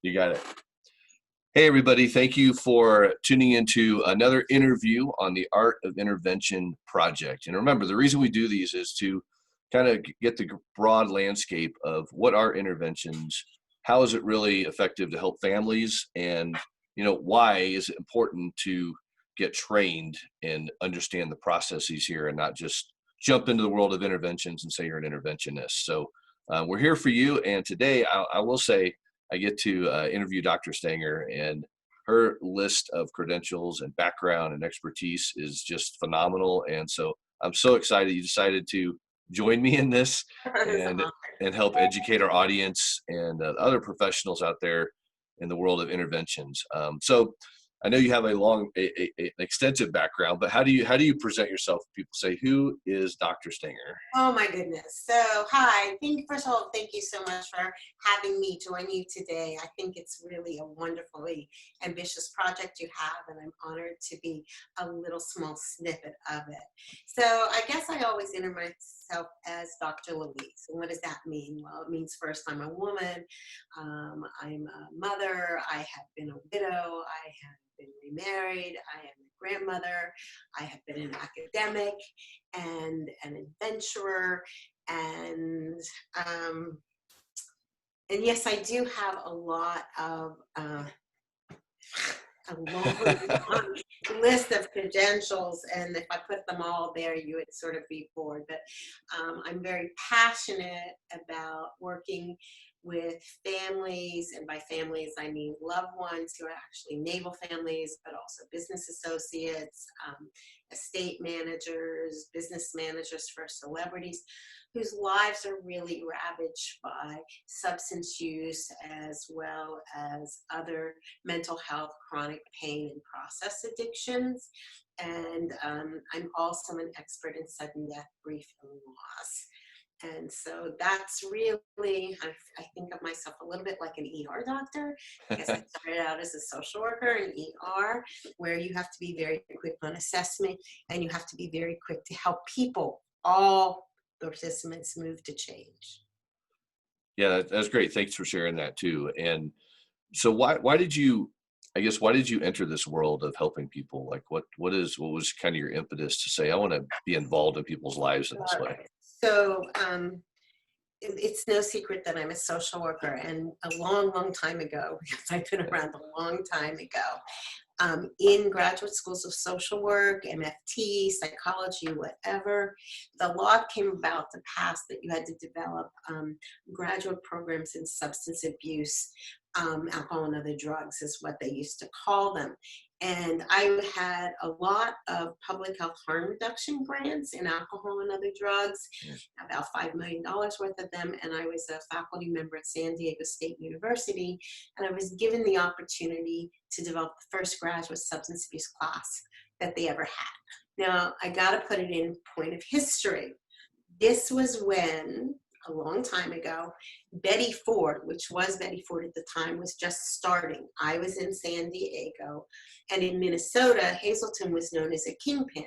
You got it. Hey, everybody. Thank you for tuning into another interview on the Art of Intervention project. And remember, the reason we do these is to kind of get the broad landscape of what are interventions, how is it really effective to help families, and why is it important to get trained and understand the processes here and not just jump into the world of interventions and say you're an interventionist. So we're here for you. And today I will say, I get to interview Dr. Stanger, and her list of credentials and background and expertise is just phenomenal. And so I'm so excited you decided to join me in this and help educate our audience and other professionals out there in the world of interventions. So I know you have an extensive background, but how do you present yourself? People say, who is Dr. Stanger? Oh my goodness. So hi, first of all, thank you so much for having me join you today. I think it's really a wonderfully ambitious project you have, and I'm honored to be a little small snippet of it. So I guess I always enter myself as Dr. Louise. And what does that mean? Well, it means first I'm a woman, I'm a mother, I have been a widow, I have been remarried, I am a grandmother, I have been an academic and an adventurer, and yes, I do have a lot of a long list of credentials, and if I put them all there, you would sort of be bored. But I'm very passionate about working with families, and by families I mean loved ones who are actually naval families, but also business associates, estate managers, business managers for celebrities, whose lives are really ravaged by substance use as well as other mental health, chronic pain, and process addictions. And I'm also an expert in sudden death, grief, and loss. And so that's really, I think of myself a little bit like an ER doctor, because I started out as a social worker in ER, where you have to be very quick on assessment, and you have to be very quick to help people, all the participants, move to change. Yeah, that's great. Thanks for sharing that too. And so why did you enter this world of helping people? Like what was kind of your impetus to say, I want to be involved in people's lives in this way? So it's no secret that I'm a social worker, and a long time ago, because I've been around a long time ago, in graduate schools of social work, MFT, psychology, whatever, the law came about to pass that you had to develop graduate programs in substance abuse, alcohol and other drugs is what they used to call them. And I had a lot of public health harm reduction grants in alcohol and other drugs, about $5 million worth of them. And I was a faculty member at San Diego State University, and I was given the opportunity to develop the first graduate substance abuse class that they ever had. Now, I got to put it in point of history. This was when, a long time ago, Betty Ford, which was Betty Ford at the time, was just starting. I was in San Diego, and in Minnesota, Hazleton was known as a kingpin.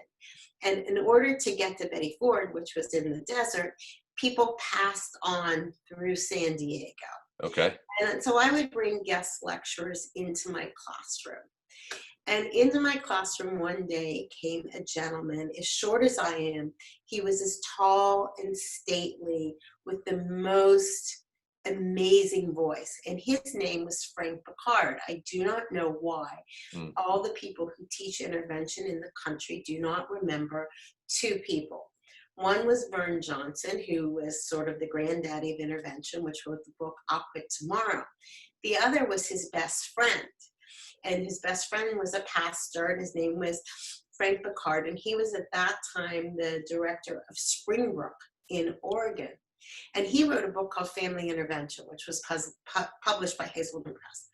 And in order to get to Betty Ford, which was in the desert, people passed on through San Diego. Okay. And so I would bring guest lecturers into my classroom. And into my classroom one day came a gentleman, as short as I am. He was as tall and stately, with the most amazing voice. And his name was Frank Picard. I do not know why. All the people who teach intervention in the country do not remember two people. One was Vern Johnson, who was sort of the granddaddy of intervention, which wrote the book I'll Quit Tomorrow. The other was his best friend. And his best friend was a pastor, and his name was Frank Picard, and he was at that time the director of Springbrook in Oregon. And he wrote a book called Family Intervention, which was published by Hazleton Press.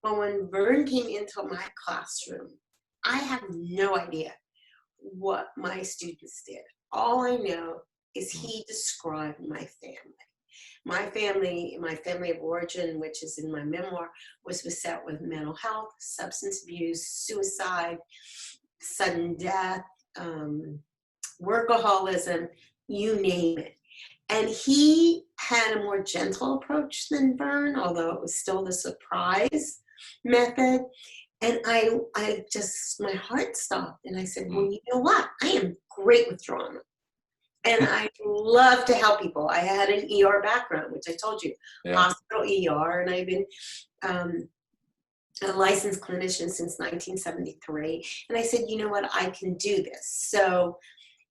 Well, when Vern came into my classroom, I have no idea what my students did. All I know is he described my family. My family of origin, which is in my memoir, was beset with mental health, substance abuse, suicide, sudden death, workaholism, you name it. And he had a more gentle approach than burn, although it was still the surprise method. And I just, my heart stopped. And I said, well, Mm. you know what? I am great with drama. And I love to help people. I had an ER background, which I told you, Yeah. hospital ER, and I've been um, a licensed clinician since 1973. And I said, you know what? I can do this.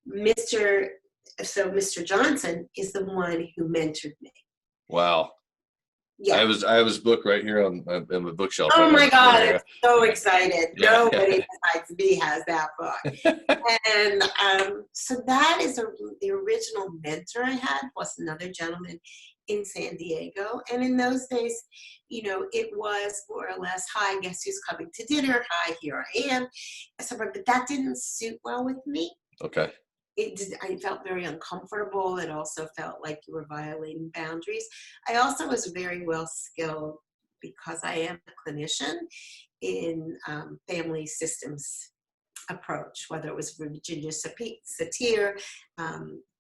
Mr. Mr. Johnson is the one who mentored me. Wow. Yeah. I have his book right here on in my bookshelf Oh right my next to God, me. I'm so excited. Yeah. Nobody besides me has that book. And so that is the original mentor I had, was another gentleman in San Diego. And in those days, you know, it was more or less, hi, guess who's coming to dinner? Hi, here I am. But that didn't suit well with me. Okay. I felt very uncomfortable. It also felt like you were violating boundaries. I also was very well skilled, because I am a clinician, in family systems approach, whether it was Virginia Satir,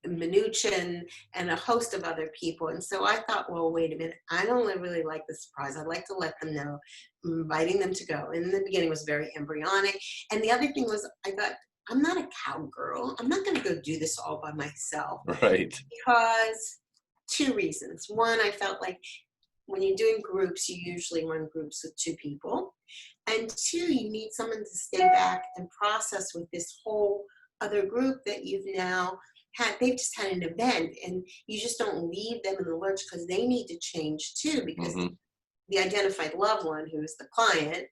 Mnuchin, and a host of other people. And so I thought, well, wait a minute, I don't really like the surprise. I'd like to let them know I'm inviting them to go. And in the beginning, it was very embryonic. And the other thing was, I thought, I'm not a cowgirl. I'm not going to go do this all by myself, Right. because two reasons. One, I felt like when you're doing groups, you usually run groups with two people. And two, you need someone to stay back and process with this whole other group that you've now had. They've just had an event, and you just don't leave them in the lurch, because they need to change too, because Hmm. the identified loved one, who is the client,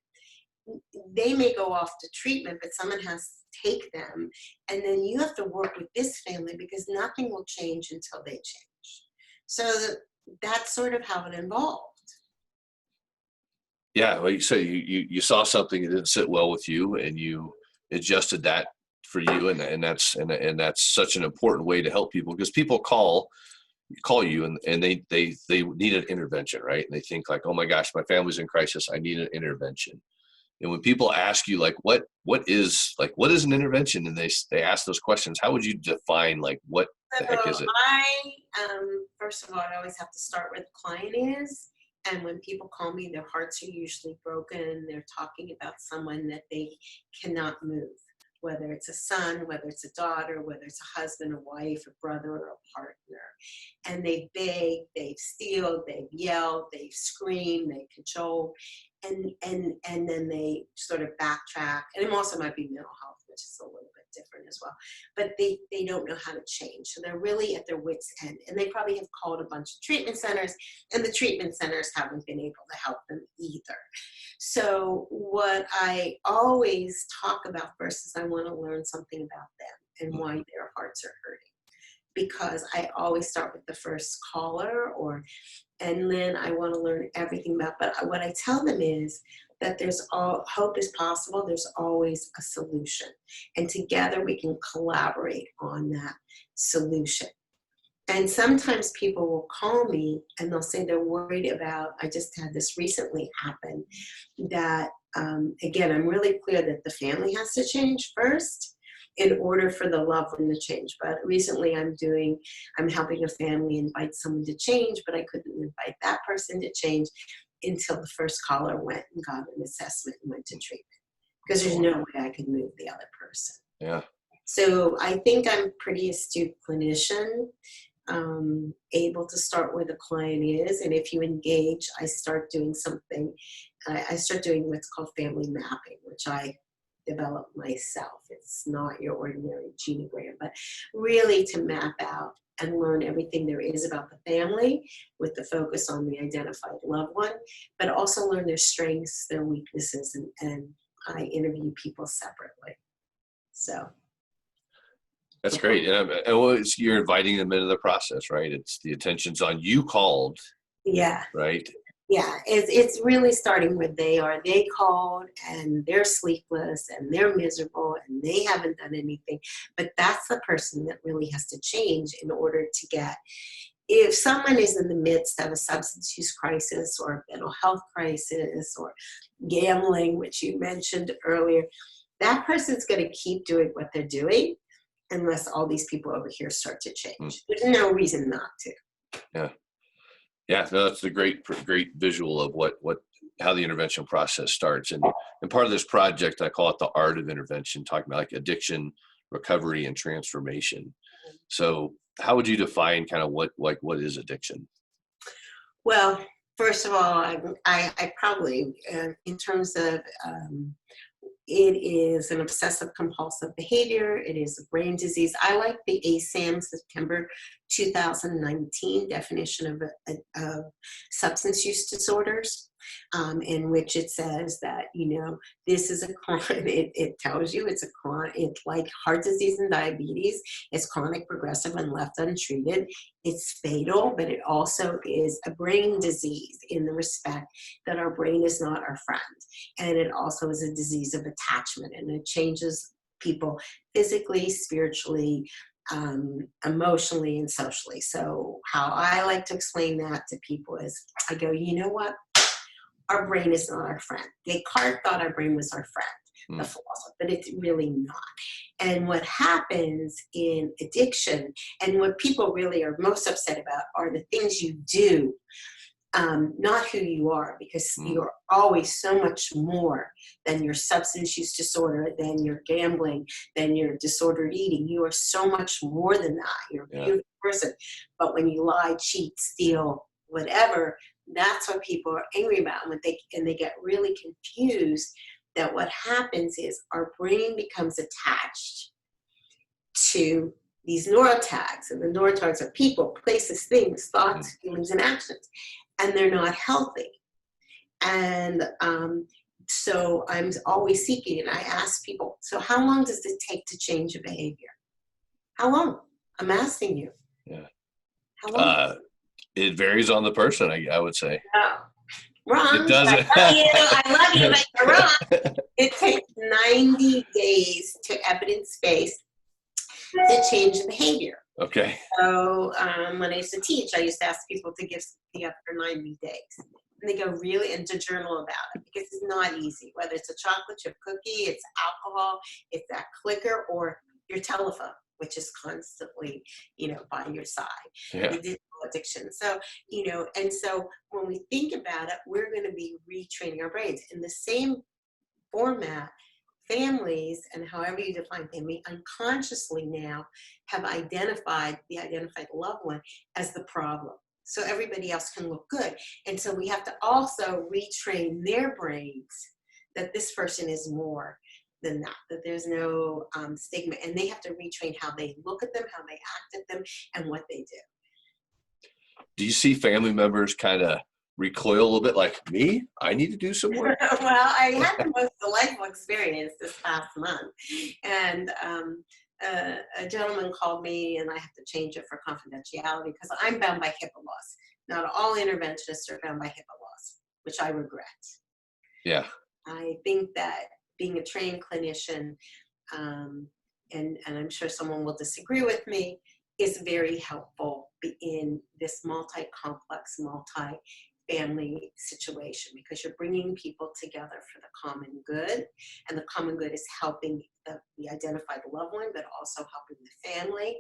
they may go off to treatment, but someone has to take them. And then you have to work with this family, because nothing will change until they change. So that's sort of how it evolved. Yeah. Well, you say you saw something that didn't sit well with you, and you adjusted that for you, and that's such an important way to help people, because people call you, and they need an intervention, right? And they think like, oh my gosh, my family's in crisis, I need an intervention. And when people ask you like what is an intervention, and they ask those questions, how would you define like what the heck So is it? first of all, I always have to start where the client is. And when people call me, their hearts are usually broken. They're talking about someone that they cannot move, whether it's a son, whether it's a daughter, whether it's a husband, a wife, a brother, or a partner. And they've begged, they've stealed, they've yelled, they've screamed, they've cajoled, and then they sort of backtrack. And it also might be mental health, which is a little bit different as well. But they don't know how to change. So they're really at their wits' end. And they probably have called a bunch of treatment centers, and the treatment centers haven't been able to help them either. So what I always talk about first is I want to learn something about them and why their hearts are hurting. Because I always start with the first caller, and then I want to learn everything about. But what I tell them is that hope is possible. There's always a solution, and together we can collaborate on that solution. And sometimes people will call me and they'll say they're worried about. I just had this recently happen. That again, I'm really clear that the family has to change first in order for the loved one to change. But recently I'm helping a family invite someone to change, but I couldn't invite that person to change until the first caller went and got an assessment and went to treatment, because there's no way I could move the other person. Yeah. So I think I'm a pretty astute clinician, able to start where the client is. And if you engage, I start doing something. I start doing what's called family mapping, which I developed myself. It's not your ordinary genogram, but really to map out and learn everything there is about the family, with the focus on the identified loved one, but also learn their strengths, their weaknesses, and I interview people separately. So That's great. You're inviting them into the process, right? It's the attention's on you, called, yeah. right? Yeah, it's really starting where they are. They called and they're sleepless and they're miserable and they haven't done anything. But that's the person that really has to change in order to get. If someone is in the midst of a substance use crisis or a mental health crisis or gambling, which you mentioned earlier, that person's going to keep doing what they're doing unless all these people over here start to change. There's no reason not to. Yeah. Yeah, no, that's a great visual of how the intervention process starts. And part of this project, I call it the art of intervention, talking about like addiction, recovery, and transformation. So how would you define kind of what is addiction? Well, first of all, I probably, in terms of, it is an obsessive compulsive behavior. It is a brain disease. I like the ASAM September 2019 definition of substance use disorders, in which it says that, this is a chronic, it tells you it's a chronic, it's like heart disease and diabetes. It's chronic, progressive, and left untreated. It's fatal, but it also is a brain disease in the respect that our brain is not our friend. And it also is a disease of attachment, and it changes people physically, spiritually, emotionally, and socially. So how I like to explain that to people is I go, you know what? Our brain is not our friend. Descartes thought our brain was our friend, the philosopher, but it's really not. And what happens in addiction, and what people really are most upset about, are the things you do, not who you are, because you're always so much more than your substance use disorder, than your gambling, than your disordered eating. You are so much more than that. You're a beautiful person. But when you lie, cheat, steal, whatever, that's what people are angry about. And they get really confused that what happens is our brain becomes attached to these neurotags, and the neurotags are people, places, things, thoughts, feelings, and actions, and they're not healthy. And so I'm always seeking, and I ask people, so how long does it take to change a behavior? How long? I'm asking you. Yeah. How long? It varies on the person, I would say. No. Wrong. It doesn't. I love you, but you're wrong. It takes 90 days to evidence-based to change the behavior. Okay. So when I used to teach, I used to ask people to give something up for 90 days. And they go, really? And to journal about it, because it's not easy. Whether it's a chocolate chip cookie, it's alcohol, it's that clicker, or your telephone, which is constantly, by your side. Yeah. The digital addiction. So, and so when we think about it, we're going to be retraining our brains in the same format. Families, and however you define family, unconsciously now have identified the identified loved one as the problem. So everybody else can look good. And so we have to also retrain their brains that this person is more than that there's no stigma. And they have to retrain how they look at them, how they act at them, and what they do. Do you see family members kind of recoil a little bit like, me? I need to do some work? Well, I had the most delightful experience this past month. And a gentleman called me, and I have to change it for confidentiality because I'm bound by HIPAA laws. Not all interventionists are bound by HIPAA laws, which I regret. Yeah. I think that being a trained clinician, and I'm sure someone will disagree with me, is very helpful in this multi-complex, multi-family situation, because you're bringing people together for the common good, and the common good is helping the identified loved one, but also helping the family.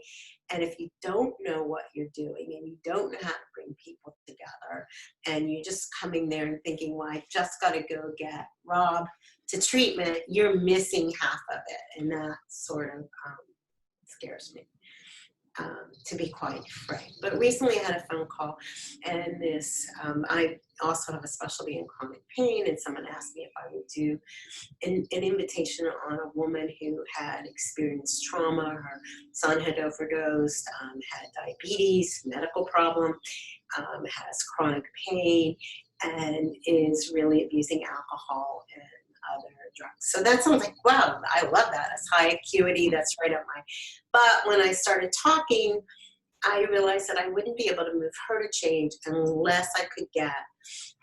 And if you don't know what you're doing, and you don't know how to bring people together, and you're just coming there and thinking, well, I just got to go get Rob to treatment, you're missing half of it. And that sort of scares me. To be quite frank. But recently I had a phone call, and I also have a specialty in chronic pain, and someone asked me if I would do an invitation on a woman who had experienced trauma. Her son had overdosed, had diabetes, medical problem, has chronic pain, and is really abusing alcohol and other drugs. So that sounds like, wow, I love that. That's high acuity. That's right up my. But when I started talking, I realized that I wouldn't be able to move her to change unless I could get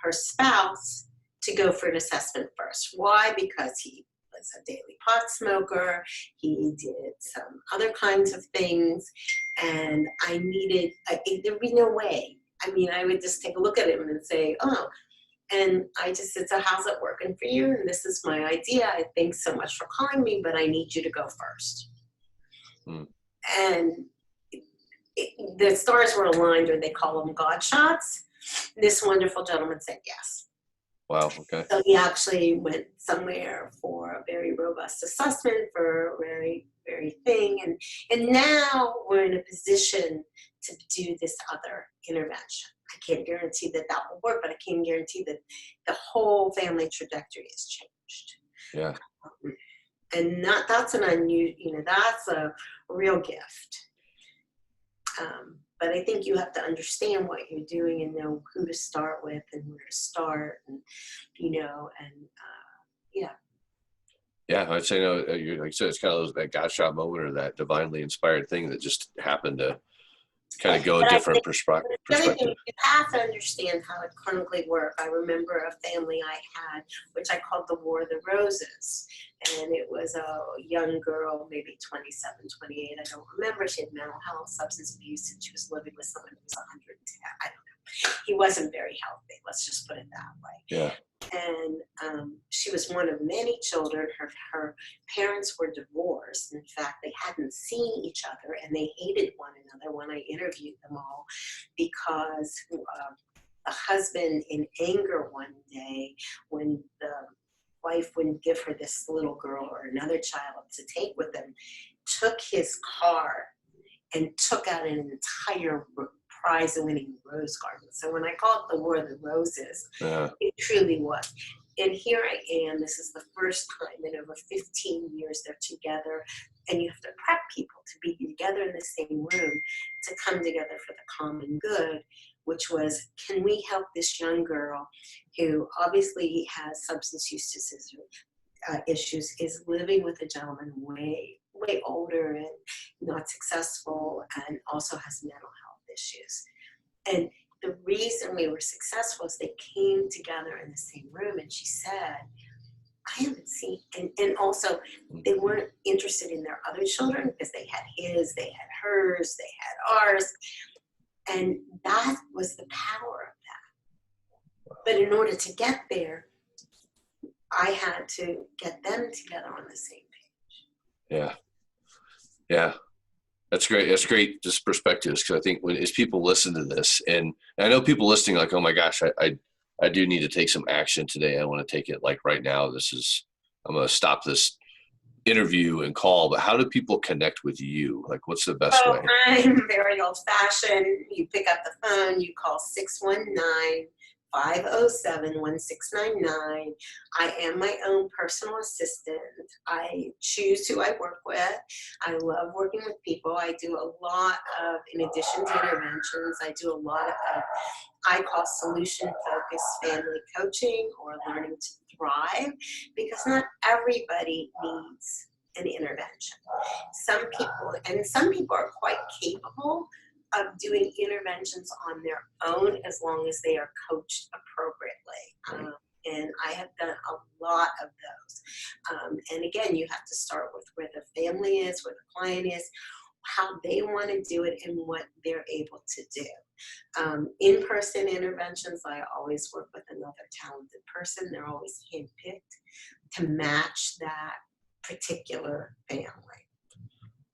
her spouse to go for an assessment first. Why? Because he was a daily pot smoker. He did some other kinds of things. And there'd be no way. I mean, I would just take a look at him and say, oh, and I just said, so how's it working for you? And this is my idea. I thank so much for calling me, but I need you to go first. And the stars were aligned, or they call them God shots. This wonderful gentleman said yes. Wow. Okay. So he actually went somewhere for a very robust assessment for a very, very thing. And now we're in a position to do this other intervention. I can't guarantee that that will work, but I can guarantee that the whole family trajectory has changed. Yeah. And not, that's an unusual, that's a real gift. But I think you have to understand what you're doing and know who to start with and where to start, and yeah. Yeah, I'd say no. Like I said, it's kind of that God shot moment or that divinely inspired thing that just happened to kind of go a But I different think the other thing, perspective. you have to understand how it clinically worked. I remember a family I had, which I called the War of the Roses. And it was a young girl, maybe 27, 28, I don't remember. She had mental health, substance abuse, and she was living with someone who was 110. I don't know. He wasn't very healthy, let's just put it that way. Yeah. And she was one of many children. Her parents were divorced. In fact, they hadn't seen each other, and they hated one another when I interviewed them all, because the husband, in anger one day, when the wife wouldn't give her this little girl or another child to take with him, took his car and took out an entire prize-winning rose garden. So when I call it the War of the Roses, it truly was. And here I am, this is the first time in over 15 years they're together, and you have to prep people to be together in the same room to come together for the common good, which was, can we help this young girl who obviously has substance use issues, is living with a gentleman way older and not successful, and also has mental health issues. And the reason we were successful is they came together in the same room, and she said, I haven't seen, and also they weren't interested in their other children because they had his, they had hers, they had ours. And that was the power of that. But in order to get there, I had to get them together on the same page. Yeah. Yeah. That's great. That's great. Just perspectives. Cause I think as people listen to this, and I know people listening like, oh my gosh, I do need to take some action today. I want to take it like right now. I'm going to stop this interview and call, but how do people connect with you? Like, what's the best way? I'm very old fashioned. You pick up the phone, you call 619-507-1699. I am my own personal assistant. I choose who I work with. I love working with people. I do a lot of, in addition to interventions, I do a lot of, I call solution-focused family coaching or learning to thrive, because not everybody needs an intervention. Some people are quite capable of doing interventions on their own as long as they are coached appropriately. And I have done a lot of those. And again, you have to start with where the family is, where the client is, how they want to do it, and what they're able to do. In-person interventions, I always work with another talented person. They're always handpicked to match that particular family.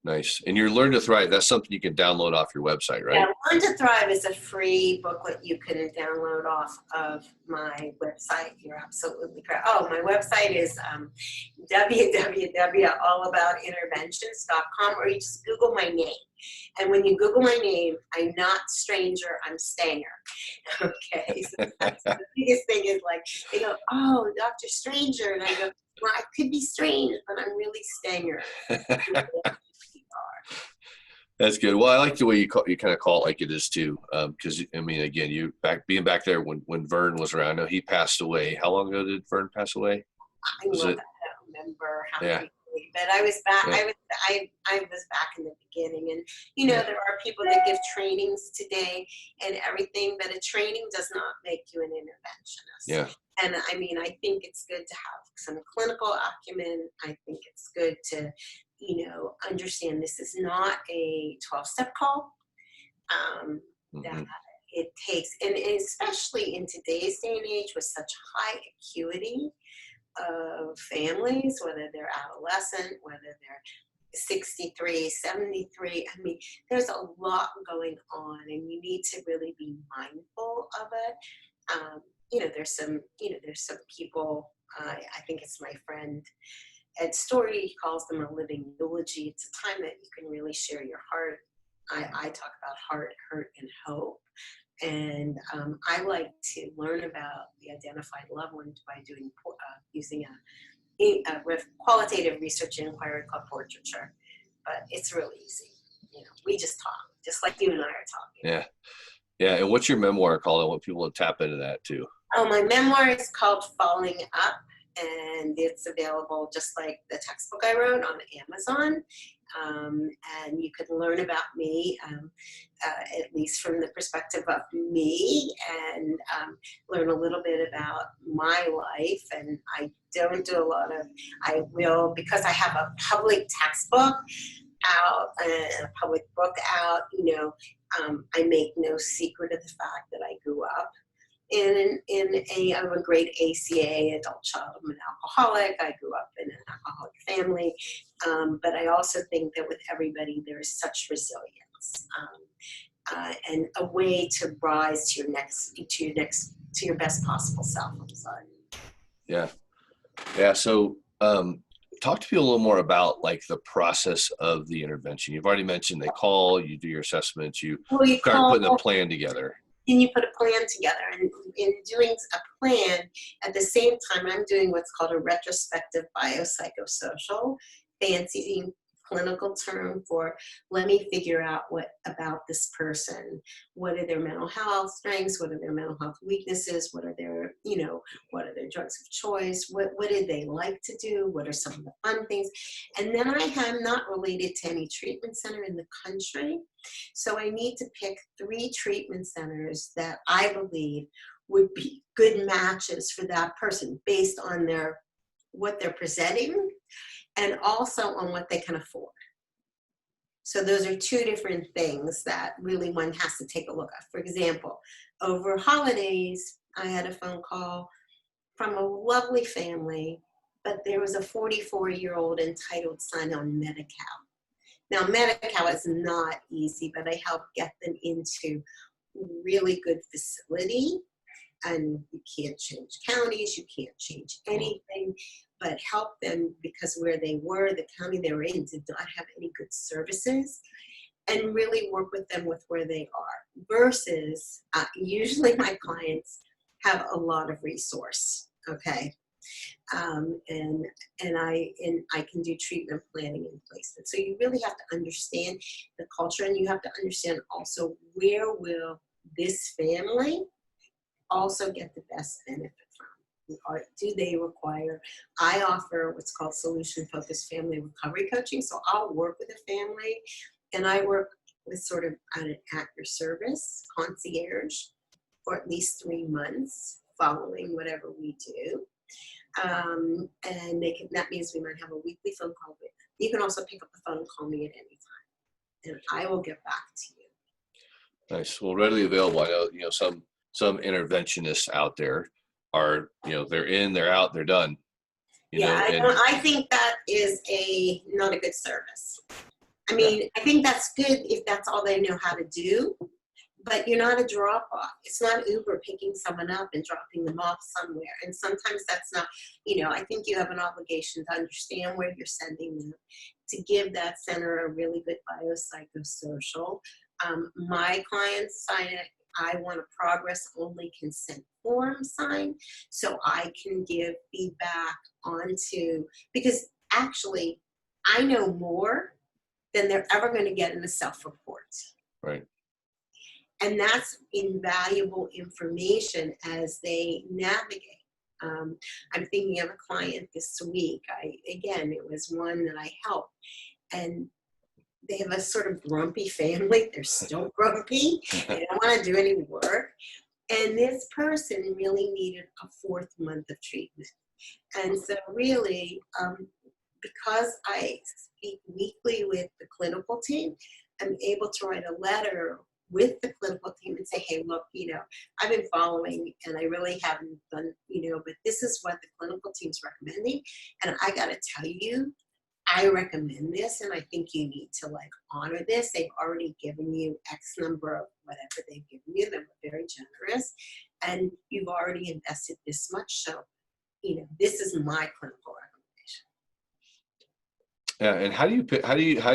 Nice. And your Learn to Thrive, that's something you can download off your website, right? Yeah, Learn to Thrive is a free booklet you can download off of my website. You're absolutely correct. Oh, my website is www.allaboutinterventions.com, or you just Google my name. And when you Google my name, I'm not Stranger, I'm Stanger. Okay, so that's the biggest thing is like, they go, oh, Dr. Stranger. And I go, well, I could be strange, but I'm really Stanger. That's good. Well, I like the way you kind of call it like it is too. Because I mean, again, being back there when Vern was around. I know he passed away. How long ago did Vern pass away? I don't remember how many, but I was back. Yeah. I was back in the beginning, and there are people that give trainings today and everything, but a training does not make you an interventionist. Yeah. And I mean, I think it's good to have some clinical acumen. I think it's good to understand this is not a 12-step call. That it takes, and especially in today's day and age with such high acuity of families, whether they're adolescent, whether they're 63, 73. I mean, there's a lot going on, and you need to really be mindful of it. There's some people, I think it's my friend Ed Story, he calls them a living eulogy. It's a time that you can really share your heart. I talk about heart, hurt, and hope. And I like to learn about the identified loved ones by using a qualitative research inquiry called portraiture. But it's really easy. We just talk, just like you and I are talking. Yeah. Yeah. And what's your memoir called? I want people to tap into that too. Oh, my memoir is called Falling Up, and it's available just like the textbook I wrote on Amazon. And you can learn about me, at least from the perspective of me, and learn a little bit about my life. And I don't do I will, because I have a public textbook out and a public book out, I make no secret of the fact that I grew up I'm a great ACA, adult child of an alcoholic. I grew up in an alcoholic family, but I also think that with everybody there is such resilience and a way to rise to your best possible self. I'm sorry. Yeah, yeah. So, talk to people a little more about like the process of the intervention. You've already mentioned they call, you do your assessments, you start putting a plan together. And you put a plan together, and in doing a plan, at the same time, I'm doing what's called a retrospective biopsychosocial, fancy clinical term for let me figure out what about this person. What are their mental health strengths? What are their mental health weaknesses? What are their drugs of choice? What do they like to do? What are some of the fun things? And then I am not related to any treatment center in the country. So I need to pick 3 treatment centers that I believe would be good matches for that person based on what they're presenting and also on what they can afford. So those are 2 different things that really one has to take a look at. For example, over holidays, I had a phone call from a lovely family, but there was a 44-year-old entitled son on Medi-Cal. Now, Medi-Cal is not easy, but I help get them into really good facility. And you can't change counties, you can't change anything, but help them because where they were, the county they were in, did not have any good services, and really work with them with where they are. Versus, usually my clients have a lot of resource, okay? And I can do treatment planning and placement. So you really have to understand the culture, and you have to understand also where will this family also get the best benefit from. Or do they require, I offer what's called solution-focused family recovery coaching. So I'll work with a family, and I work with sort of an at-your-service concierge for at least 3 months following whatever we do. And that means we might have a weekly phone call. But you can also pick up the phone and call me at any time, and I will get back to you. Nice. Well, readily available. I know, some interventionists out there are, they're in, they're out, they're done. I think that is not a good service. I mean, I think that's good if that's all they know how to do, but you're not a drop-off. It's not Uber picking someone up and dropping them off somewhere. And sometimes that's not, I think you have an obligation to understand where you're sending them, to give that center a really good biopsychosocial. My clients sign it. I want a progress-only consent form signed so I can give feedback because actually I know more than they're ever going to get in a self-report. Right. And that's invaluable information as they navigate. I'm thinking of a client this week. It was one that I helped, and they have a sort of grumpy family. They're still grumpy. They don't want to do any work. And this person really needed a 4th month of treatment. And so really, because I speak weekly with the clinical team, I'm able to write a letter with the clinical team and say, hey, look, I've been following and I really haven't done, but this is what the clinical team's recommending. And I got to tell you, I recommend this, and I think you need to like honor this. They've already given you X number of whatever they've given you. They were very generous, and you've already invested this much. So, this is my clinical recommendation. Yeah, and how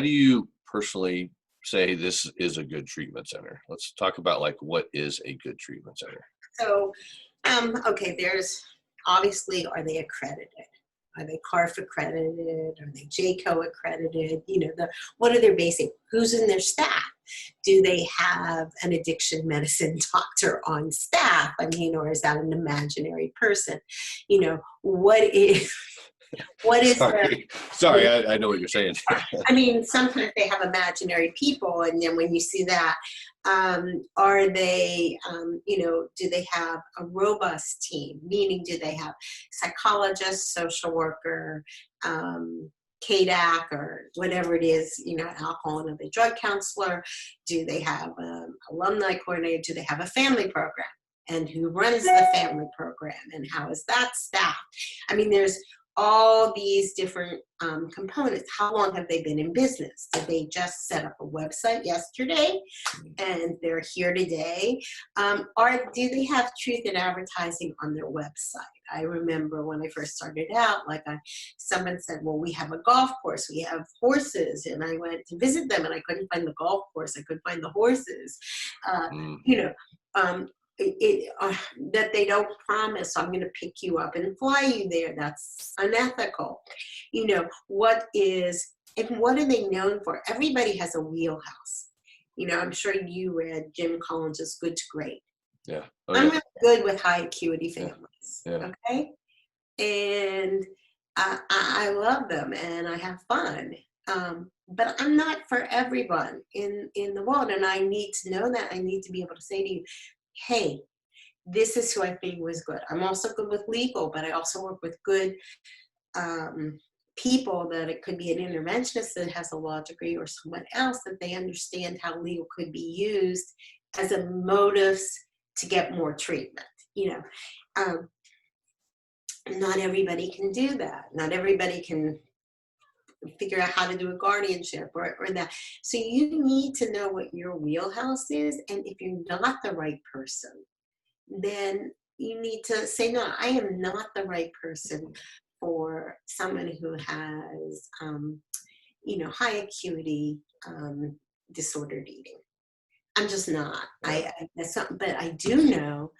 do you personally say this is a good treatment center? Let's talk about like what is a good treatment center. So, okay, there's obviously, are they accredited? Are they CARF accredited? Are they JCO accredited? What are their basic? Who's in their staff? Do they have an addiction medicine doctor on staff? I mean, or is that an imaginary person? What is Sorry, I know what you're saying. I mean, sometimes they have imaginary people, and then when you see that, are they, do they have a robust team? Meaning, do they have psychologist, social worker, KDAC, or whatever it is, alcohol and other drug counselor? Do they have alumni coordinator? Do they have a family program? And who runs the family program? And how is that staffed? I mean, there's all these different components. How long have they been in business? Did they just set up a website yesterday and they're here today? Or do they have truth in advertising on their website? I remember when I first started out, someone said, well, we have a golf course, we have horses, and I went to visit them and I couldn't find the golf course, I couldn't find the horses. That they don't promise, I'm going to pick you up and fly you there. That's unethical. What are they known for? Everybody has a wheelhouse. I'm sure you read Jim Collins' Good to Great. Yeah. I'm really good with high acuity families. Yeah. Okay. And I love them and I have fun. But I'm not for everyone in the world. And I need to know that. I need to be able to say to you, hey, this is who I think was good. I'm also good with legal, but I also work with good people that it could be an interventionist that has a law degree or someone else that they understand how legal could be used as a motive to get more treatment. Not everybody can do that. Not everybody can figure out how to do a guardianship or that. So you need to know what your wheelhouse is. And if you're not the right person, then you need to say, no, I am not the right person for someone who has, high acuity disordered eating. I'm just not. But I do know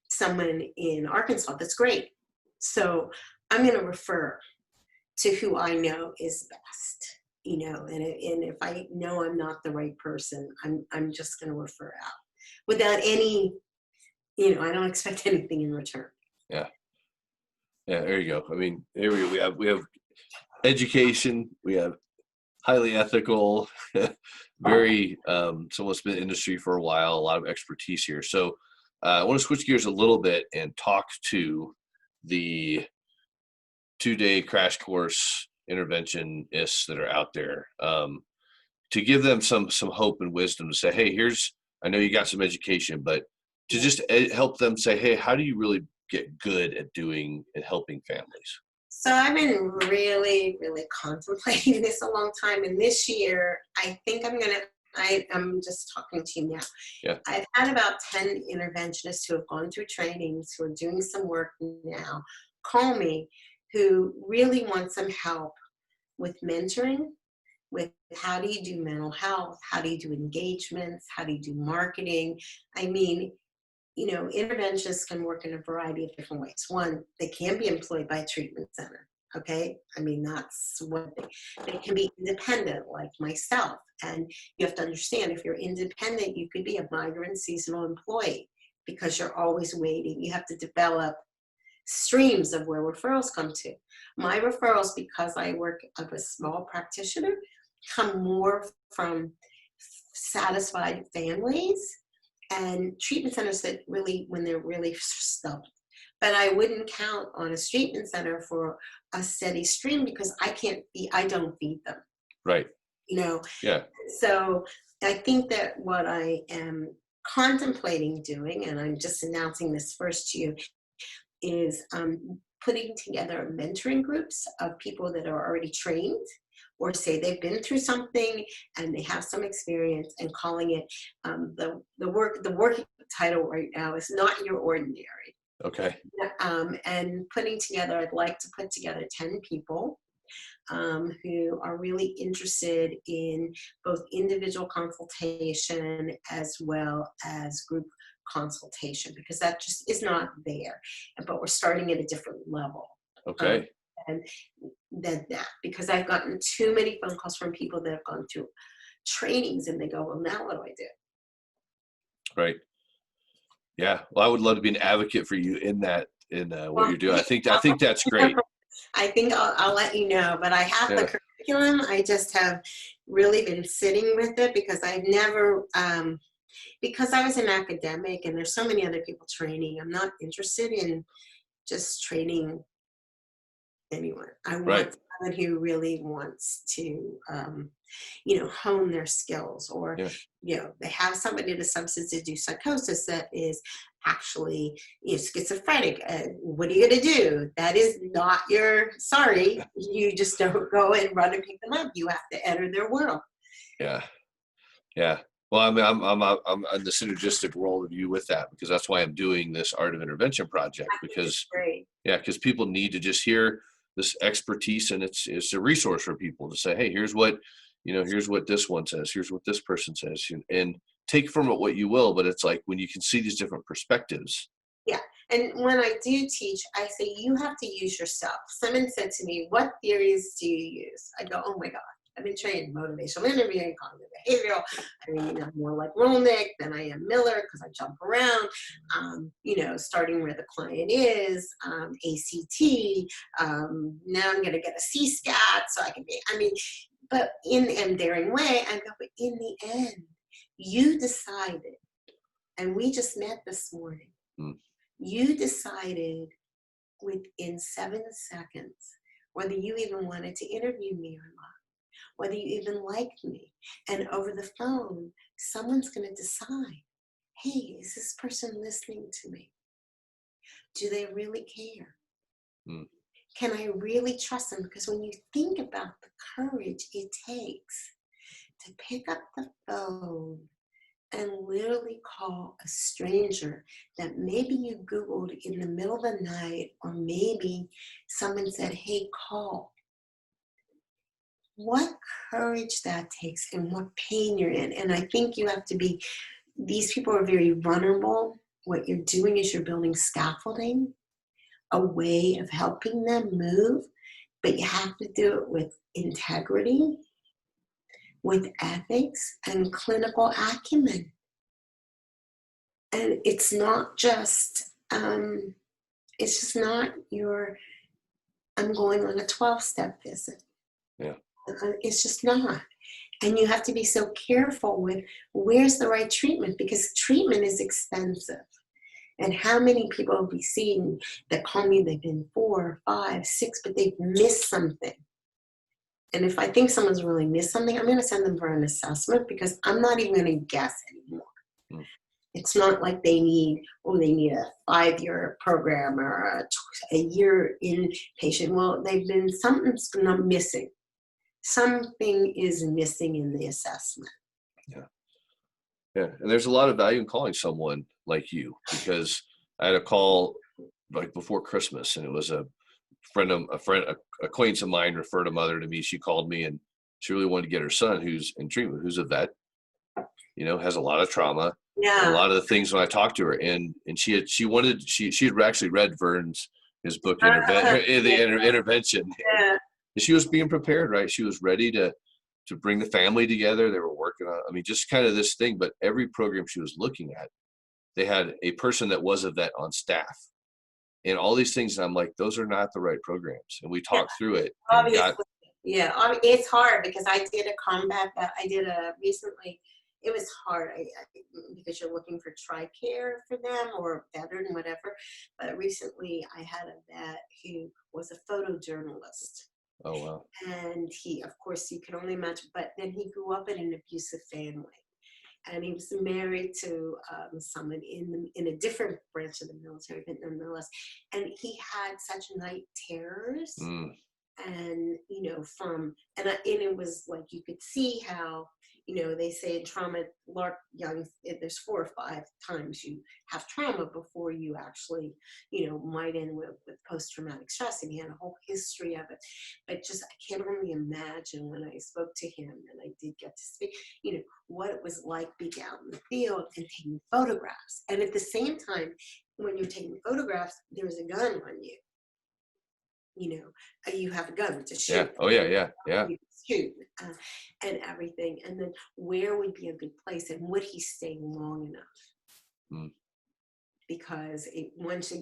someone in Arkansas that's great. So I'm going to refer to who I know is best, and if I know I'm not the right person, I'm just going to refer out without any, I don't expect anything in return. Yeah. There you go. I mean, here we have education, we have highly ethical, very someone's been in the industry for a while, a lot of expertise here. So I want to switch gears a little bit and talk to the 2-day crash course interventionists that are out there, to give them some hope and wisdom to say, hey, I know you got some education, but to just help them say, hey, how do you really get good at doing and helping families? So I've been really, really contemplating this a long time. And this year, I think I'm just talking to you now. Yeah. I've had about 10 interventionists who have gone through trainings, who are doing some work now, call me, who really want some help with mentoring, with how do you do mental health, how do you do engagements, how do you do marketing. I mean, interventionists can work in a variety of different ways. One, they can be employed by a treatment center. Okay. I mean, that's one thing. They can be independent like myself. And you have to understand, if you're independent, you could be a migrant seasonal employee because you're always waiting. You have to develop streams of where referrals come to. My referrals, because I work of a small practitioner, come more from satisfied families and treatment centers that really, when they're really stumped. But I wouldn't count on a treatment center for a steady stream because I don't feed them. Right. Yeah. So I think that what I am contemplating doing, and I'm just announcing this first to you, is putting together mentoring groups of people that are already trained or say they've been through something and they have some experience, and calling it the working title right now is Not Your Ordinary. Okay. And putting together, I'd like to put together 10 people who are really interested in both individual consultation as well as group consultation, because that just is not there. But we're starting at a different level. Okay. And than that, because I've gotten too many phone calls from people that have gone through trainings and they go, well, now what do I do? Right. Yeah. Well, I would love to be an advocate for you in that, in what Well, you're doing. I think that's great. I think I'll let you know, but I have Yeah. the curriculum. I just have really been sitting with it because I've never, because I was an academic and there's so many other people training. I'm not interested in just training anyone. I Right. want someone who really wants to, hone their skills, or, Yeah. they have somebody in a substance abuse psychosis that is actually, schizophrenic. What are you going to do? That is not your, sorry, you just don't go and run and pick them up. You have to enter their world. Yeah. Yeah. Well, I mean, I'm in the synergistic role of you with that, because that's why I'm doing this Art of Intervention project, I think it's because great. yeah, because people need to just hear this expertise, and it's a resource for people to say, hey, here's what this one says, here's what this person says, and take from it what you will. But it's like when you can see these different perspectives. Yeah. And when I do teach, I say, you have to use yourself. Someone said to me, what theories do you use? I go, oh my God, I've been trained in motivational interviewing, cognitive behavioral. I mean, I'm more like Rolnick than I am Miller because I jump around, starting where the client is, ACT. Now I'm going to get a CSCAT so I can be, but in the endearing way, I go, but in the end, you decided, and we just met this morning. Mm. You decided within 7 seconds whether you even wanted to interview me or not, whether you even liked me. And over the phone, someone's going to decide, hey, is this person listening to me? Do they really care? Mm. Can I really trust them? Because when you think about the courage it takes to pick up the phone and literally call a stranger that maybe you Googled in the middle of the night, or maybe someone said, hey, call. What courage that takes and what pain you're in. And I think you have to be, these people are very vulnerable. What you're doing is you're building scaffolding, a way of helping them move, but you have to do it with integrity, with ethics, and clinical acumen. And it's not just, it's just not your, I'm going on a 12-step visit. Yeah. It's just not. And you have to be so careful with where's the right treatment, because treatment is expensive. And how many people have we seen that call me, they've been 4, 5, 6, but they've missed something. And if I think someone's really missed something, I'm going to send them for an assessment, because I'm not even going to guess anymore. Mm. It's not like they need a 5-year program or a year inpatient. Well, something's not missing. Something is missing in the assessment. Yeah. Yeah. And there's a lot of value in calling someone like you, because I had a call like before Christmas, and it was a acquaintance of mine referred a mother to me. She called me, and she really wanted to get her son, who's in treatment, who's a vet, has a lot of trauma. And a Yeah. lot of the things when I talked to her, and she had actually read his book, Intervention. Yeah. And she was being prepared, right? She was ready to bring the family together. They were working on, just kind of this thing. But every program she was looking at, they had a person that was a vet on staff, and all these things. And I'm like, those are not the right programs. And we talked through it. And Obviously. Yeah. It's hard, because I did a combat that I did recently. It was hard because you're looking for TRICARE for them, or veteran, whatever. But recently I had a vet who was a photojournalist. Oh, wow. And he, of course, you can only imagine, but then he grew up in an abusive family. and he was married to someone in a different branch of the military, but nonetheless, and he had such night terrors, Mm. and and it was like you could see how they say in trauma, young, there's 4 or 5 times you have trauma before you actually might end with post-traumatic stress, and he had a whole history of it. But just I can only imagine when I spoke to him, and I did get to speak, what it was like being out in the field and taking photographs, and at the same time when you're taking photographs there's a gun on you. You have a gun to Yeah. shoot. Oh yeah. Yeah. Yeah. You shoot, and everything. And then where would be a good place, and would he stay long enough? Mm. Because once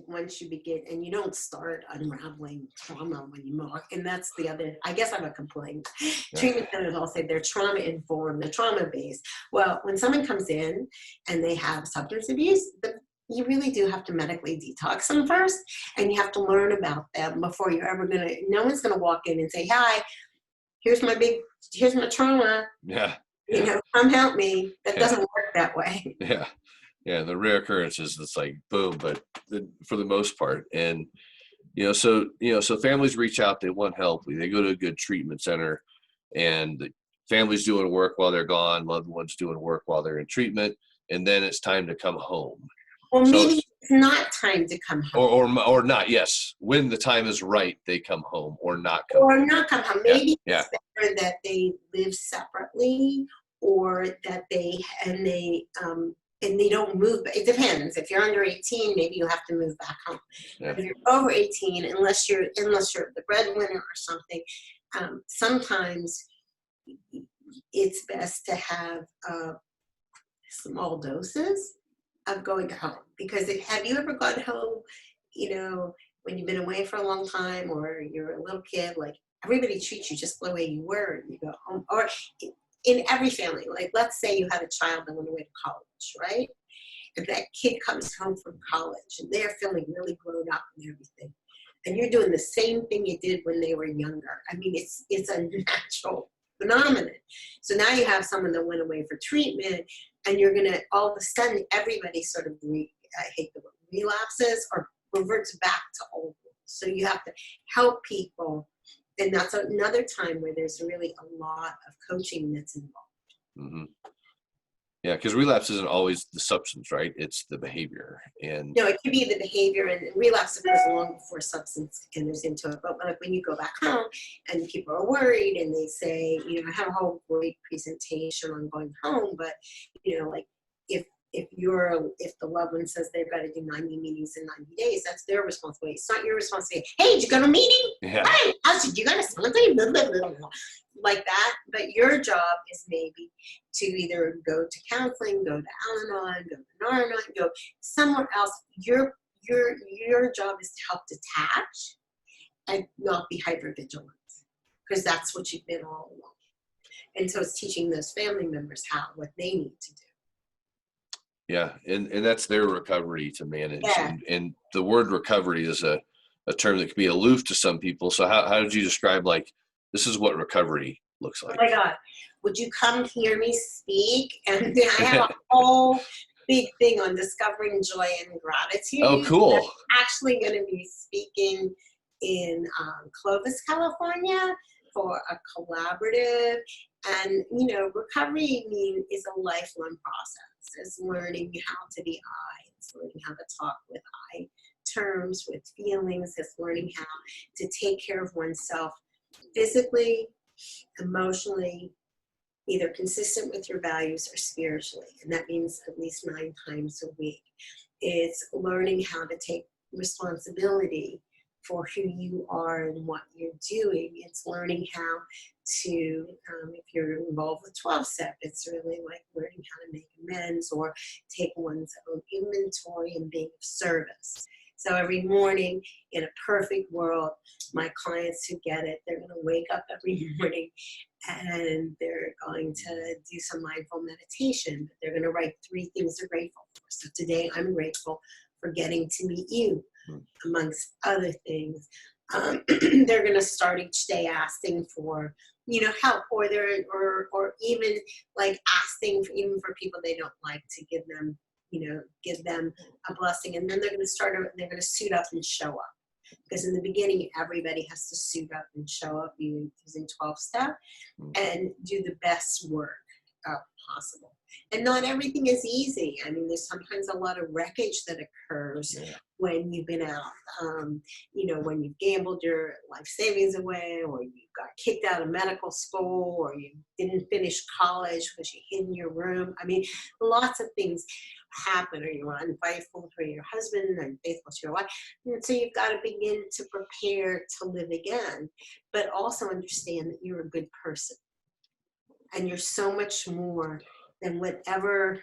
you begin, and you don't start unraveling trauma when you move, and that's the other. I guess I have a complaint. Yeah. Treatment centers all say they're trauma informed, they're trauma based. Well, when someone comes in and they have substance abuse, you really do have to medically detox them first, and you have to learn about them before you're ever gonna. No one's gonna walk in and say, "Hi, here's my trauma. Yeah. Yeah. Come help me." That Yeah. doesn't work that way. Yeah. Yeah. The rare occurrences, it's like boom, but for the most part, and so families reach out, they want help, they go to a good treatment center, and the family's doing work while they're gone, loved ones doing work while they're in treatment, and then it's time to come home. Well, So, maybe it's not time to come home. or not. Yes, when the time is right, they come home or not come home. Or not come home. Yeah, Maybe yeah, it's better that they live separately, or that and they don't move. It depends. If you're under 18, maybe you have to move back home. yeah, But if you're over 18, unless you're the breadwinner or something, sometimes it's best to have small doses of going home. Because have you ever gone home, when you've been away for a long time, or you're a little kid, like everybody treats you just the way you were, and you go home. Or in every family, like let's say you had a child that went away to college, right? And that kid comes home from college and they're feeling really grown up and everything. And you're doing the same thing you did when they were younger. I mean, it's a natural phenomenon. So now you have someone that went away for treatment, and you're going to, all of a sudden, everybody sort of, I hate the word, relapses or reverts back to old rules. So you have to help people. And that's another time where there's really a lot of coaching that's involved. mm-hmm. Yeah, because relapse isn't always the substance, right? It's the behavior. And no, it could be the behavior, and relapse occurs long before substance enters into it. But like when you go back home and people are worried and they say, I have a whole great presentation on going home, but like if the loved one says they've got to do 90 meetings in 90 days, that's their responsibility. It's not your responsibility. Hey, did you go to a meeting? yeah, Hey, did you go to something? Like that. But your job is maybe to either go to counseling, go to Al-Anon, go to Nar-Anon, go somewhere else. Your job is to help detach and not be hypervigilant, because that's what you've been all along. And so it's teaching those family members what they need to do. yeah, and that's their recovery to manage. Yeah. And the word recovery is a term that can be aloof to some people. So how did you describe, like, this is what recovery looks like? Oh my God, would you come hear me speak? And I have a whole big thing on discovering joy and gratitude. Oh, cool. I'm actually going to be speaking in Clovis, California, for a collaborative. And, recovery is a lifelong process. It's learning how to be I. It's learning how to talk with I terms, with feelings. It's learning how to take care of oneself physically, emotionally, either consistent with your values or spiritually. And that means at least 9 times a week. It's learning how to take responsibility for who you are and what you're doing. It's learning how to, if you're involved with 12-step, it's really like learning how to make amends or take one's own inventory and being of service. So every morning, in a perfect world, my clients who get it, they're going to wake up every morning and they're going to do some mindful meditation. They're going to write 3 things they're grateful for. So today I'm grateful for getting to meet you, amongst other things. they're going to start each day asking for, help, or or even like asking for, even for people they don't like, to give them a blessing. And then they're going to they're going to suit up and show up. Because in the beginning, everybody has to suit up and show up using 12-step and do the best work possible. And not everything is easy. I mean, there's sometimes a lot of wreckage that occurs when you've been out, when you've gambled your life savings away, or you got kicked out of medical school, or you didn't finish college because you hid in your room. I mean, lots of things happen, or you were unfaithful to your husband, unfaithful to your wife. And so you've got to begin to prepare to live again, but also understand that you're a good person. And you're so much more than whatever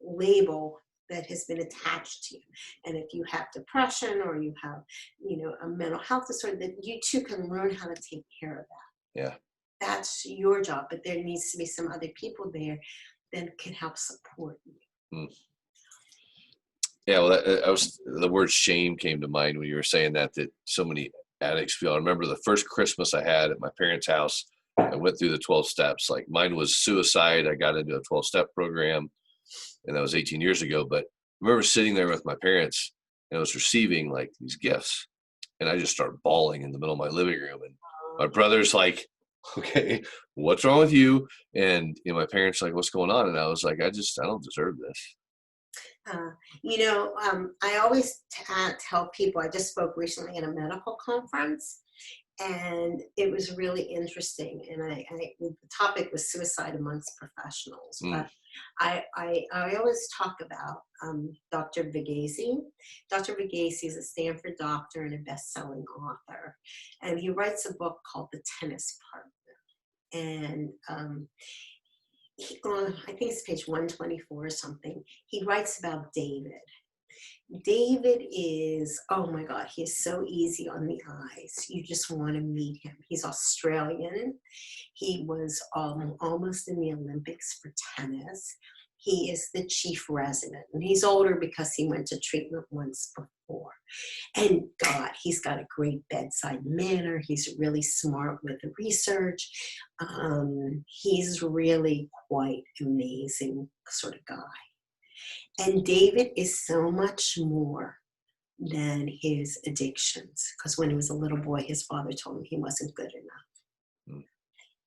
label that has been attached to you. And if you have depression, or you have, a mental health disorder, that you too can learn how to take care of that. Yeah. That's your job, but there needs to be some other people there that can help support you. Yeah, well, the word shame came to mind when you were saying that so many addicts feel. I remember the first Christmas I had at my parents' house, I went through the 12 steps. Like, mine was suicide. I got into a 12-step program, and that was 18 years ago. But I remember sitting there with my parents, and I was receiving like these gifts, and I just started bawling in the middle of my living room. And my brother's like, "Okay, what's wrong with you?" And my parents like, "What's going on?" And I was like, I don't deserve this. I always tell people, I just spoke recently at a medical conference, and it was really interesting. And the topic was suicide amongst professionals. But I always talk about Dr. Vigasi. Dr. Vigasi is a Stanford doctor and a best-selling author. And he writes a book called The Tennis Partner. And I think it's page 124 or something. He writes about David. David is, oh my God, he is so easy on the eyes. You just want to meet him. He's Australian. He was almost in the Olympics for tennis. He is the chief resident, and he's older because he went to treatment once before. And God, he's got a great bedside manner. He's really smart with the research. He's really quite amazing sort of guy. And David is so much more than his addictions, because when he was a little boy, his father told him he wasn't good enough.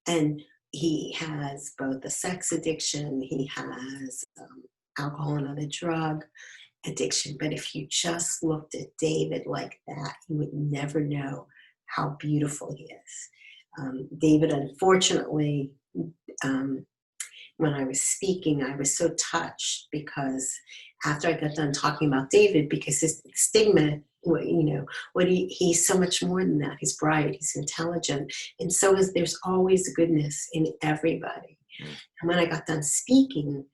And he has both a sex addiction, he has alcohol and other drug addiction. But if you just looked at David like that, you would never know how beautiful he is. David, unfortunately, when I was speaking, I was so touched, because after I got done talking about David, because his stigma, he's so much more than that. He's bright, he's intelligent, and so there's always goodness in everybody. And when I got done speaking,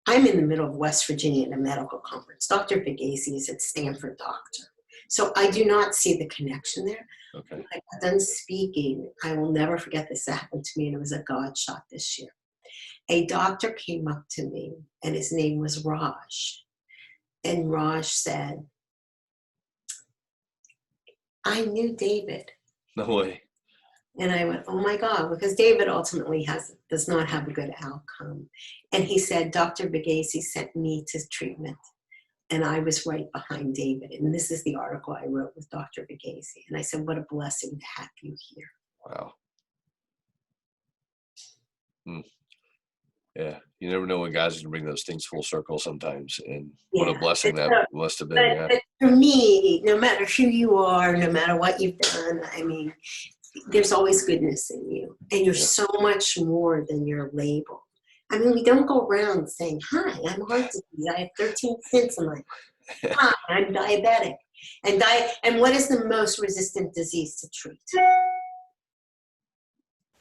I'm in the middle of West Virginia at a medical conference. Dr. Vigasi is at Stanford doctor. So I do not see the connection there. Okay. When I got done speaking, I will never forget this happened to me, and it was a God shot this year. A doctor came up to me, and his name was Raj. And Raj said, I knew David. No way. And I went, oh my God, because David ultimately does not have a good outcome. And he said, Dr. Vigasi sent me to treatment, and I was right behind David. And this is the article I wrote with Dr. Vigasi. And I said, what a blessing to have you here. Wow. Yeah, you never know when God's going to bring those things full circle sometimes. And what a blessing that must have been. But for me, no matter who you are, no matter what you've done, I mean, there's always goodness in you. And you're so much more than your label. I mean, we don't go around saying, hi, I'm heart disease. I have 13 stents in my heart. Hi, I'm diabetic. And what is the most resistant disease to treat?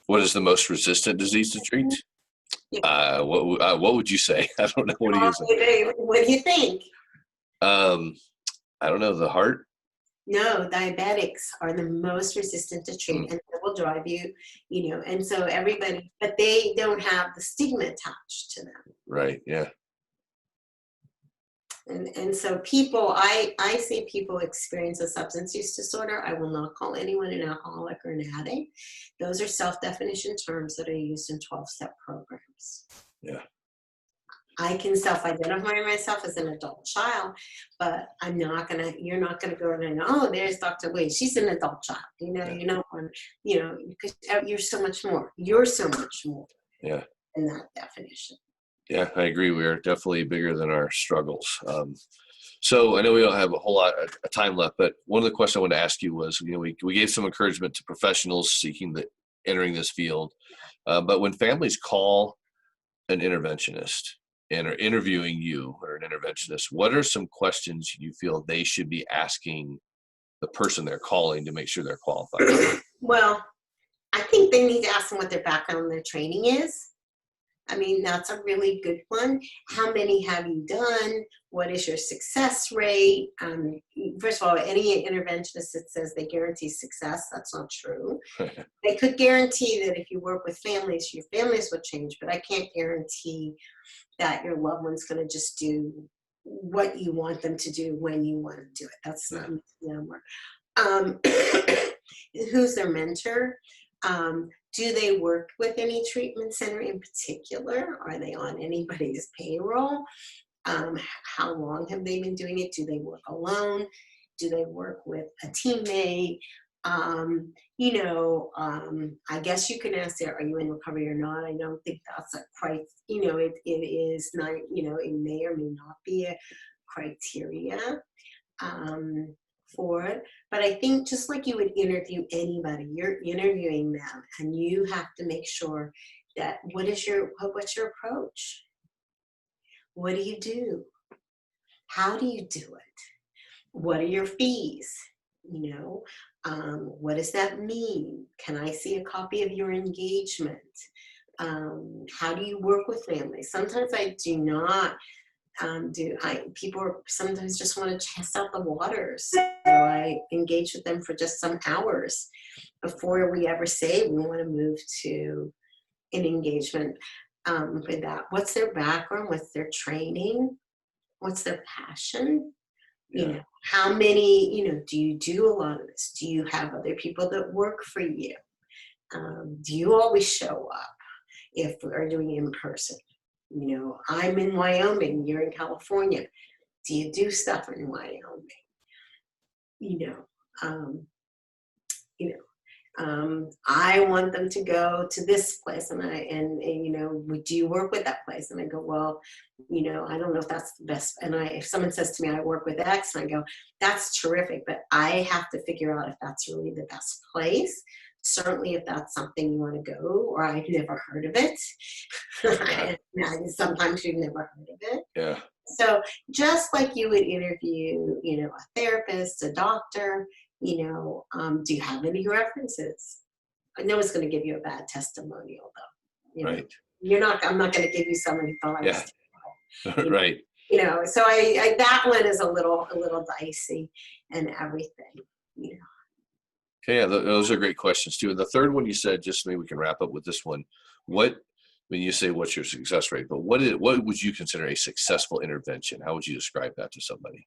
What is the most resistant disease to treat? What would you say? I don't know. What do you say? What do you think? I don't know. The heart? No, diabetics are the most resistant to treatment. And it will drive you, and so everybody, but they don't have the stigma attached to them. Right. Yeah. And so people, I say people experience a substance use disorder. I will not call anyone an alcoholic or an addict. Those are self-definition terms that are used in 12-step programs. Yeah. I can self-identify myself as an adult child, but you're not gonna go and, oh, there's Dr. Louise, she's an adult child. Yeah. Because you're so much more. You're so much more Yeah. in that definition. Yeah, I agree. We are definitely bigger than our struggles. So I know we don't have a whole lot of time left, but one of the questions I wanted to ask you was, we gave some encouragement to professionals seeking entering this field. But when families call an interventionist and are interviewing you or an interventionist, what are some questions you feel they should be asking the person they're calling to make sure they're qualified? Well, I think they need to ask them what their background and their training is. I mean, that's a really good one. How many have you done? What is your success rate? First of all, any interventionist that says they guarantee success, that's not true. They could guarantee that if you work with families, your families will change, but I can't guarantee that your loved one's going to just do what you want them to do when you want to do it. That's not work. Who's their mentor? Do they work with any treatment center in particular? Are they on anybody's payroll? How long have they been doing it? Do they work alone? Do they work with a teammate? I guess you can ask there, are you in recovery or not? I don't think that's it is not, it may or may not be a criteria for it. But I think just like you would interview anybody, you're interviewing them, and you have to make sure that what's your approach? What do you do? How do you do it? What are your fees? What does that mean? Can I see a copy of your engagement? How do you work with families? Sometimes I do not people sometimes just want to test out the waters. So I engage with them for just some hours before we ever say we want to move to an engagement with that. What's their background? What's their training? What's their passion? Yeah. How many, do you do a lot of this? Do you have other people that work for you? Do you always show up if we're doing in person? I'm in Wyoming, you're in California. Do you do stuff in Wyoming? I want them to go to this place, and do you work with that place? And I go, well, I don't know if that's the best. And if someone says to me, I work with X, and I go, that's terrific, but I have to figure out if that's really the best place. Certainly if that's something you want to go, or I've never heard of it. Sometimes you've never heard of it. Yeah. So just like you would interview, a therapist, a doctor, do you have any references? No one's going to give you a bad testimonial, though. Right. I'm not going to give you somebody who thought I was terrible. Right. So I that one is a little dicey and everything, Okay, yeah, those are great questions too. And the third one you said, just maybe we can wrap up with this one. When you say what's your success rate, but what would you consider a successful intervention? How would you describe that to somebody?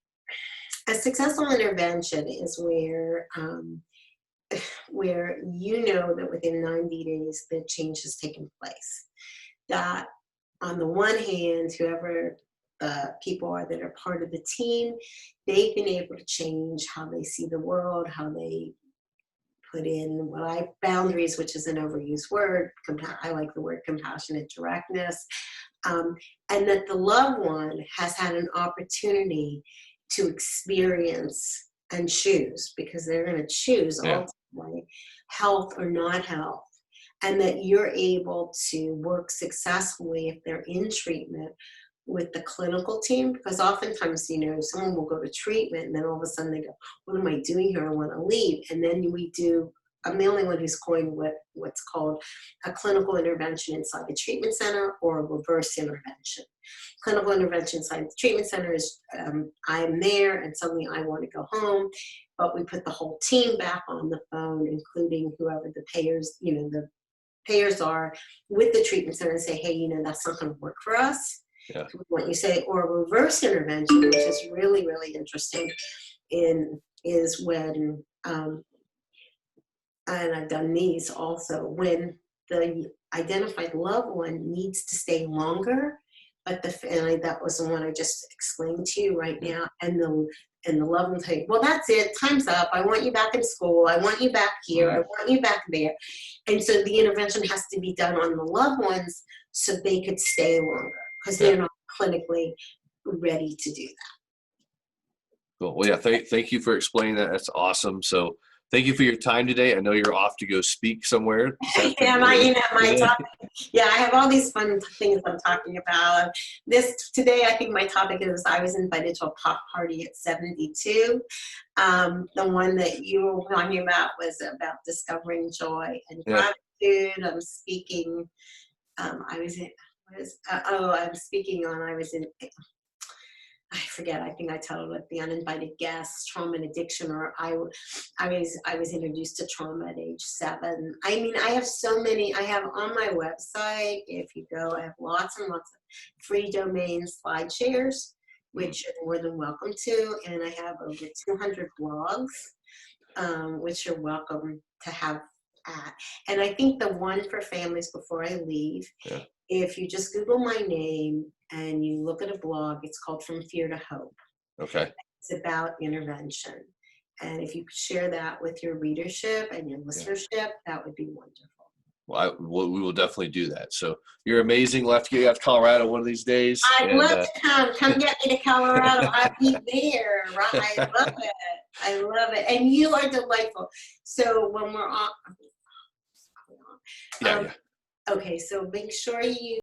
A successful intervention is where that within 90 days the change has taken place. That on the one hand, whoever the people are that are part of the team, they've been able to change how they see the world, how they put in boundaries, which is an overused word. I like the word compassionate directness. And that the loved one has had an opportunity to experience and choose, because they're going to choose ultimately health or not health. And that you're able to work successfully if they're in treatment with the clinical team, because oftentimes, someone will go to treatment and then all of a sudden they go, what am I doing here? I want to leave. And then I'm the only one who's coined what's called a clinical intervention inside the treatment center, or a reverse intervention. Clinical intervention inside the treatment center is I'm there and suddenly I want to go home, but we put the whole team back on the phone, including whoever the payers are with the treatment center, and say, hey, that's not going to work for us. Yeah. what you say, or reverse intervention, which is really, really interesting, is when, and I've done these also, when the identified loved one needs to stay longer, but the family, that was the one I just explained to you right Yeah. now, and the loved one say, well, that's it, time's up, I want you back in school, I want you back here, I want you back there. And so the intervention has to be done on the loved ones so they could stay longer, because Yeah. they're not clinically ready to do that. Cool. Well, yeah, thank you for explaining that. That's awesome. So thank you for your time today. I know you're off to go speak somewhere this Yeah, afternoon. my topic. Yeah, I have all these fun things I'm talking about. This today, I think my topic is I was invited to a pop party at 72. The one that you were talking about was about discovering joy and Yeah. gratitude. I'm speaking. I was in. I'm speaking on. I was in. I forget. I think I titled it "The Uninvited Guest: Trauma and Addiction," or I was introduced to trauma at age 7. I mean, I have so many. I have on my website. If you go, I have lots and lots of free domain slide shares, which you're more than welcome to, and I have over 200 blogs, which you're welcome to have at. And I think the one for families before I leave, Yeah. if you just Google my name and you look at a blog, it's called From Fear to Hope. Okay. It's about intervention. And if you could share that with your readership and your listenership, that would be wonderful. Well, we will definitely do that. So you're amazing. We'll have to get you out to Colorado one of these days. I'd love to come get me to Colorado. I'd be there. Right? I love it. I love it. And you are delightful. So when we're on, yeah. okay, so make sure you